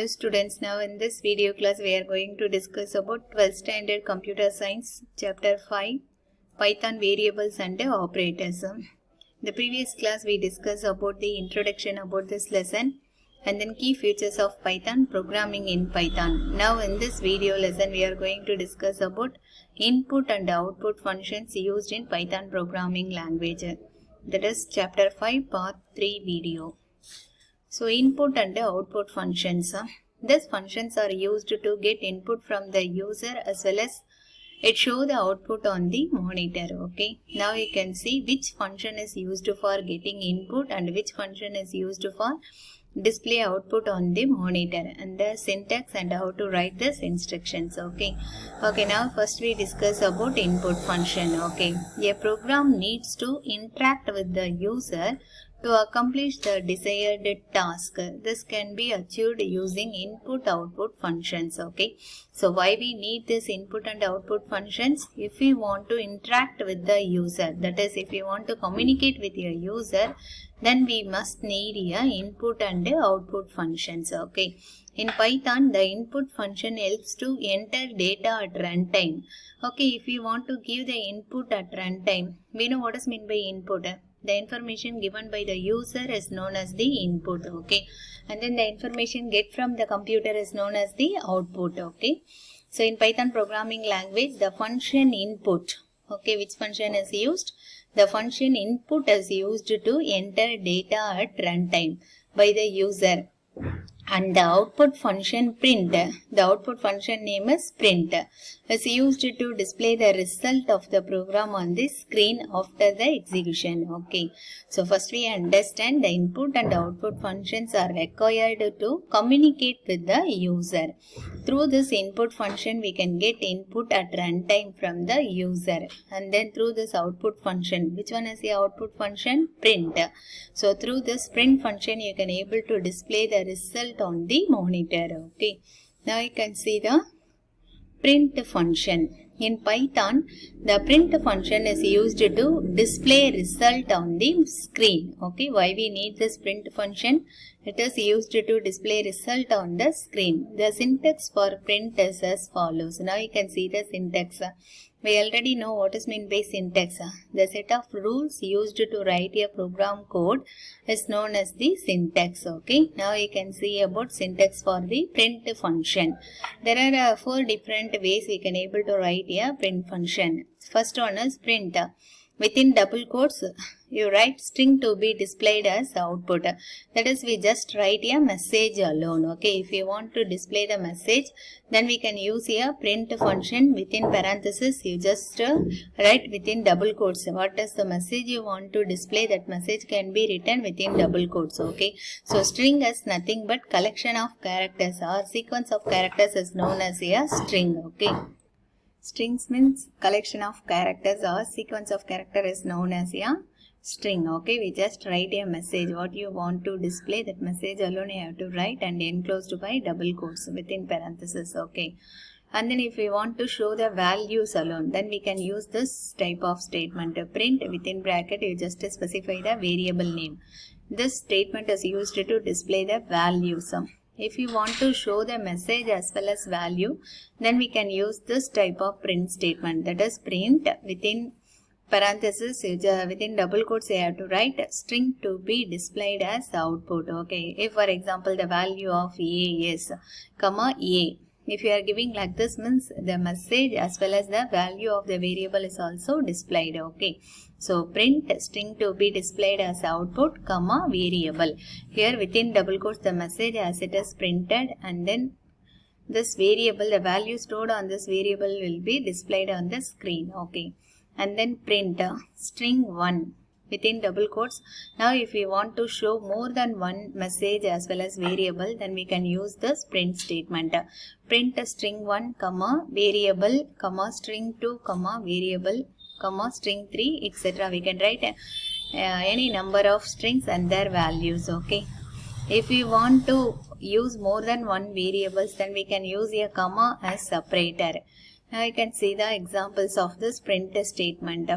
Hello students, now in this video class we are going to discuss about 12th standard computer science chapter 5 Python variables and operators. The previous class we discussed about the introduction about this lesson and then key features of Python, programming in Python. Now in this video lesson we are going to discuss about input and output functions used in Python programming language. That is chapter 5 part 3 video. So input and output functions. These functions are used to get input from the user as well as it show the output on the monitor. Okay. Now you can see which function is used for getting input and which function is used for display output on the monitor and the syntax and how to write these instructions. Okay. Okay. Now first we discuss about input function. Okay. A program needs to interact with the user to accomplish the desired task. This can be achieved using input-output functions. Okay. So why we need this input and output functions? If we want to interact with the user, that is if you want to communicate with your user, then we must need a input and output functions. Okay. In Python, the input function helps to enter data at runtime. Okay. If you want to give the input at runtime, we know what is meant by input. The information given by the user is known as the input. Okay. And then the information get from the computer is known as the output. Okay. So in Python programming language, the function input. Okay. Which function is used? The function input is used to enter data at runtime by the user. And the output function print, the output function name is print, is used to display the result of the program on the screen after the execution. Okay. So first we understand the input and output functions are required to communicate with the user. Through this input function we can get input at runtime from the user. And then through this output function, which one is the output function? Print. So through this print function you can able to display the result on the monitor. Okay. Now you can see the print function. In Python, the print function is used to display result on the screen. Okay. Why we need this print function? It is used to display result on the screen. The syntax for print is as follows. Now you can see the syntax. We already know what is meant by syntax. The set of rules used to write a program code is known as the syntax. Okay. Now you can see about syntax for the print function. There are 4 different ways we can able to write a print function. First one is print. Within double quotes, you write string to be displayed as output. That is, we just write a message alone. Okay, if you want to display the message, then we can use a print function. Within parenthesis, you just write within double quotes. What is the message you want to display? That message can be written within double quotes. Okay, so string is nothing but collection of characters or sequence of characters is known as a string. Okay. Strings means collection of characters or sequence of character is known as a string. Okay, we just write a message. What you want to display, that message alone you have to write and enclosed by double quotes within parenthesis. Okay. And then if we want to show the values alone, then we can use this type of statement. Print within bracket, you just specify the variable name. This statement is used to display the values. If you want to show the message as well as value, then we can use this type of print statement. That is print within parenthesis, within double quotes you have to write string to be displayed as output. Okay. If for example the value of A is comma A. If you are giving like this means the message as well as the value of the variable is also displayed. Okay. So print string to be displayed as output comma variable. Here within double quotes the message as it is printed and then this variable, the value stored on this variable will be displayed on the screen. Okay. And then print string 1 within double quotes. Now if we want to show more than one message as well as variable, then we can use this print statement. Print string 1 comma variable comma string 2 comma variable comma string 3 etc. We can write any number of strings and their values. Okay. If we want to use more than one variables, then we can use a comma as separator. Now you can see the examples of this print statement.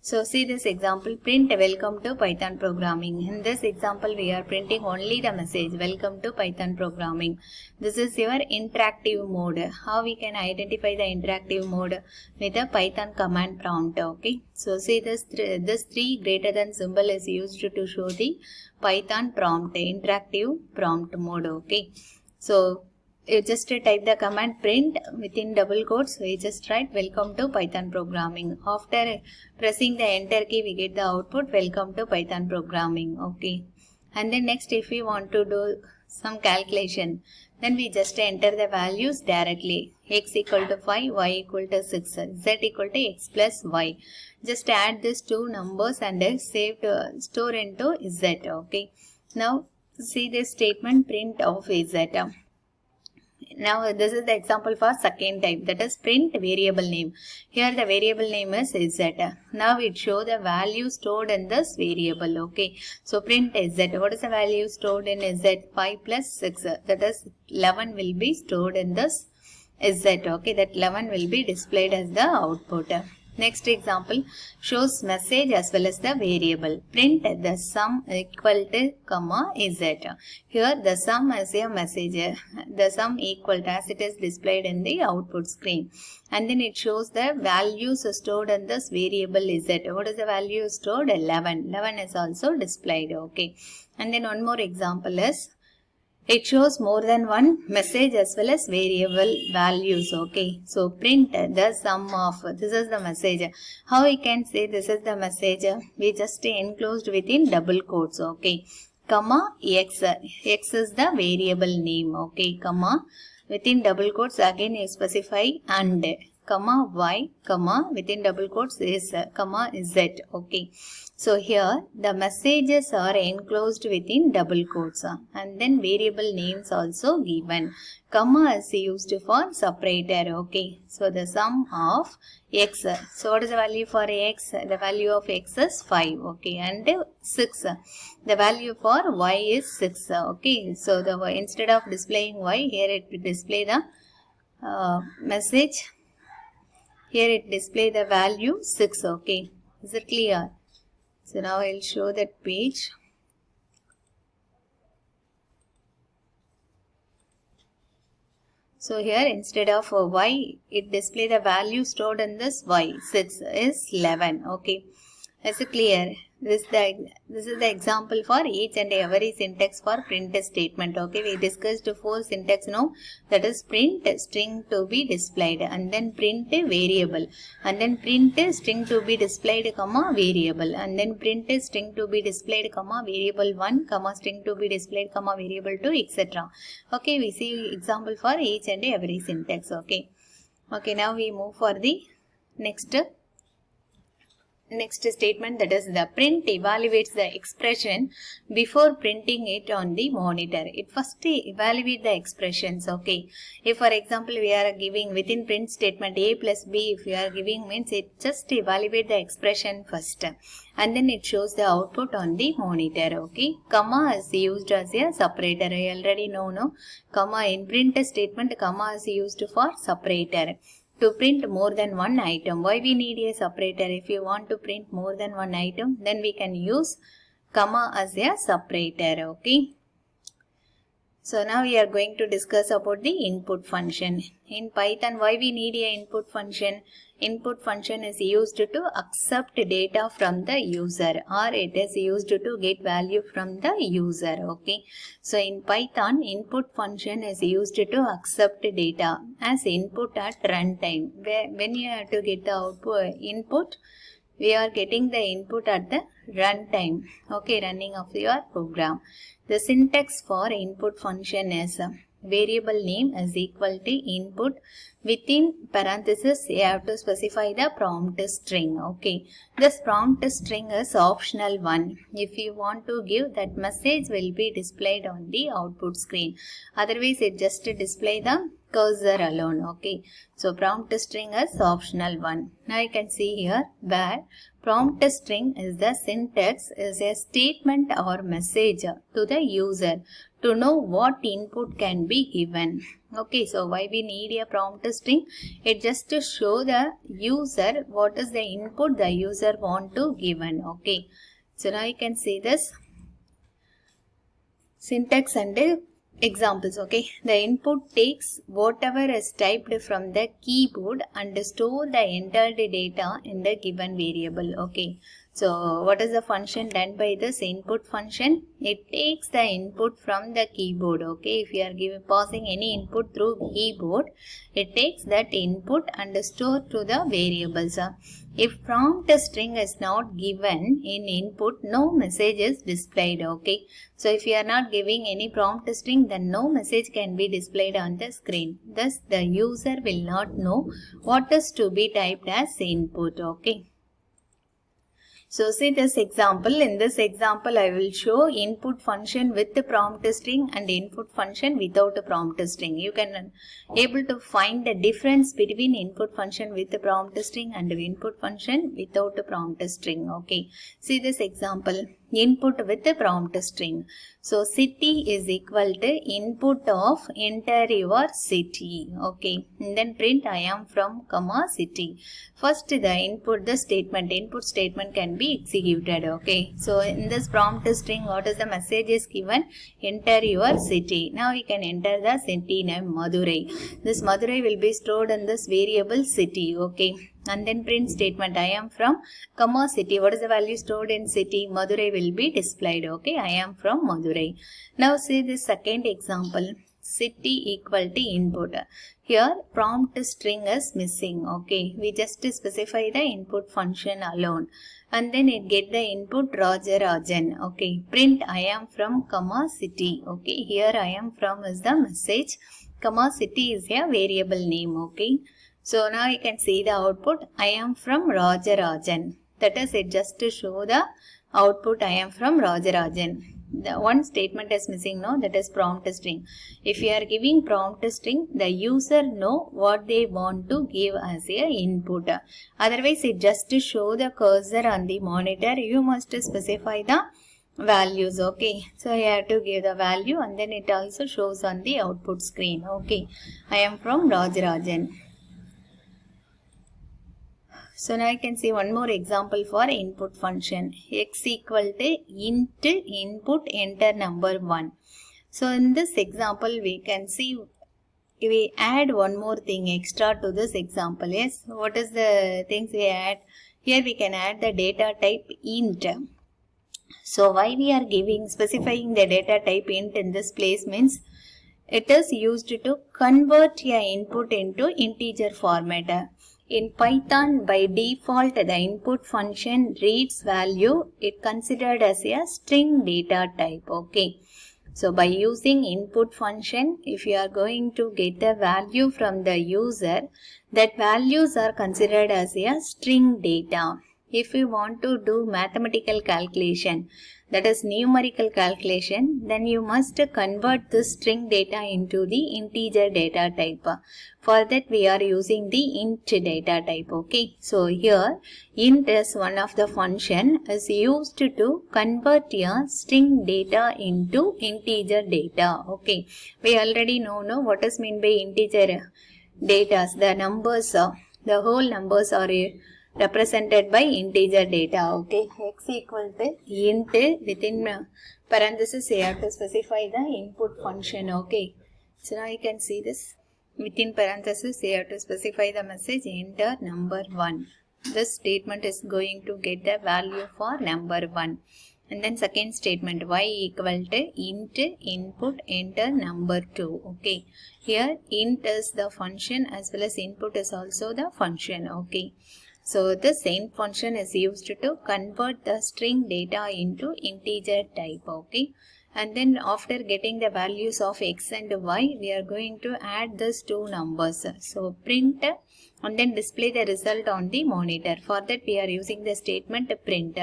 So see this example, print welcome to Python programming. In this example, we are printing only the message welcome to Python programming. This is your interactive mode. How we can identify the interactive mode with a Python command prompt. Okay. So see this 3 greater than symbol is used to show the Python prompt, interactive prompt mode. Okay. So you just type the command print within double quotes. We just write welcome to Python programming. After pressing the enter key, we get the output welcome to Python programming. Okay. And then next, if we want to do some calculation, then we just enter the values directly. X equal to 5, y equal to 6, z equal to x plus y. Just add these two numbers and save to store into z. Okay. Now see this statement print of z. Now this is the example for second type, that is print variable name. Here the variable name is z. Now it show the value stored in this variable. Okay. So print z. What is the value stored in z? 5 plus 6. That is 11 will be stored in this z. Okay. That 11 will be displayed as the output. Next example shows message as well as the variable. Print the sum equal to comma z. Here the sum is a message. The sum equal to as it is displayed in the output screen. And then it shows the values stored in this variable z. What is the value stored? 11. 11 is also displayed. Okay. And then one more example is it shows more than one message as well as variable values. Okay. So print the sum of, this is the message. How we can say this is the message? We just enclosed within double quotes. Okay. Comma x. X is the variable name. Okay. Comma within double quotes again you specify and comma y comma within double quotes is comma z. Okay. So here the messages are enclosed within double quotes and then variable names also given. Comma is used for separator. Okay. So the sum of x. So what is the value for x? The value of x is 5. Okay. And 6. The value for y is 6. Okay. So the instead of displaying y, here it will display the message. Here it display the value 6. Okay. Is it clear? So now I will show that page. So here instead of y, it display the value stored in this y. 6 is 11. Okay. Is it clear? This is the example for each and every syntax for print statement. Okay, we discussed 4 syntax now. That is print string to be displayed, and then print variable, and then print string to be displayed comma variable, and then print string to be displayed comma variable 1 comma string to be displayed comma variable 2, etc. Okay, we see example for each and every syntax. Okay. Okay, now we move for the next statement, that is the print evaluates the expression before printing it on the monitor. It first evaluate the expressions. Okay. If for example we are giving within print statement a plus b, if we are giving means it just evaluate the expression first and then it shows the output on the monitor. Okay. Comma is used as a separator. I already know, no? Comma in print statement, comma is used for separator. To print more than one item. Why we need a separator? If you want to print more than one item, then we can use comma as a separator. Okay. So now we are going to discuss about the input function. In Python, why we need a input function? Input function is used to accept data from the user, or it is used to get value from the user. Okay. So in Python, input function is used to accept data as input at runtime. When you have to get the output input, we are getting the input at the runtime. Okay, running of your program. The syntax for input function is variable name is equal to input. Within parenthesis, you have to specify the prompt string. Okay. This prompt string is optional one. If you want to give, that message will be displayed on the output screen. Otherwise, it just display the cursor alone. Okay. So prompt string is optional one. Now you can see here where prompt string is the syntax is a statement or message to the user to know what input can be given. Okay, so why we need a prompt string? It just to show the user what is the input the user want to given. Okay, so now you can see this syntax and examples. Okay, the input takes whatever is typed from the keyboard and store the entered data in the given variable. Okay, so what is the function done by this input function? It takes the input from the keyboard. Okay, if you are passing any input through keyboard, it takes that input and store to the variables. If prompt string is not given in input, no message is displayed. Okay, so if you are not giving any prompt string, then no message can be displayed on the screen. Thus, the user will not know what is to be typed as input. Okay. So see this example. In this example, I will show input function with the prompt string and input function without a prompt string. You can able to find the difference between input function with the prompt string and input function without a prompt string. Okay. See this example. Input with the prompt string. So city is equal to input of enter your city. Okay. And then print I am from comma city. First the input statement can be executed. Okay. So in this prompt string, what is the message is given? Enter your city. Now we can enter the city name Madurai. This Madurai will be stored in this variable city. Okay. And then print statement I am from comma city. What is the value stored in city? Madurai will be displayed. Okay, I am from Madurai. Now see this second example. City equal to input. Here prompt string is missing. Okay, we just specify the input function alone. And then it get the input Rajarajan. Okay, print I am from comma city. Okay, here I am from is the message. Comma city is a variable name. Okay. So now you can see the output. I am from Rajarajan. That is it, just to show the output. I am from Rajarajan. The one statement is missing now, that is prompt string. If you are giving prompt string, the user know what they want to give as a input. Otherwise, it just to show the cursor on the monitor, you must specify the values. Okay, so you have to give the value and then it also shows on the output screen. Okay, I am from Rajarajan. So now you can see one more example for input function. X equal to int input enter number 1. So in this example we can see we add one more thing extra to this example. Yes, what is the things we add? Here we can add the data type int. So why we are specifying the data type int in this place means it is used to convert your input into integer format. In Python, by default, the input function reads value. It considered as a string data type. Okay. So by using input function, if you are going to get the value from the user, that values are considered as a string data. If you want to do mathematical calculation, that is numerical calculation, then you must convert this string data into the integer data type. For that we are using the int data type. Okay, so here int is one of the function is used to convert your string data into integer data. Okay, we already know what is meant by integer data. The numbers, the whole numbers are represented by integer data. Okay, x equal to int, within parenthesis you have to specify the input function. Okay, so now you can see this. Within parenthesis you have to specify the message enter number 1. This statement is going to get the value for number 1. And then second statement y equal to int input enter number 2. Okay, here int is the function as well as input is also the function. Okay, so the same function is used to convert the string data into integer type. Okay, and then after getting the values of x and y, we are going to add these two numbers. So print and then display the result on the monitor. For that we are using the statement print.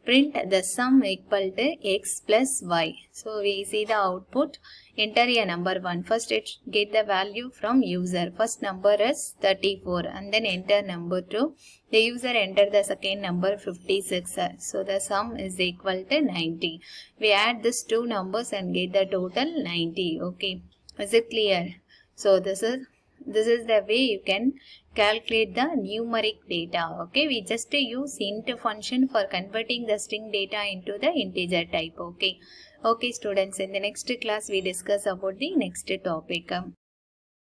Print the sum equal to x plus y. So we see the output enter a number 1. First get the value from user. First number is 34 and then enter number 2. The user enter the second number 56. So the sum is equal to 90. We add these two numbers and get the total 90. Okay. Is it clear? So this is the way you can calculate the numeric data. Okay, we just use int function for converting the string data into the integer type. Okay, students, in the next class we discuss about the next topic.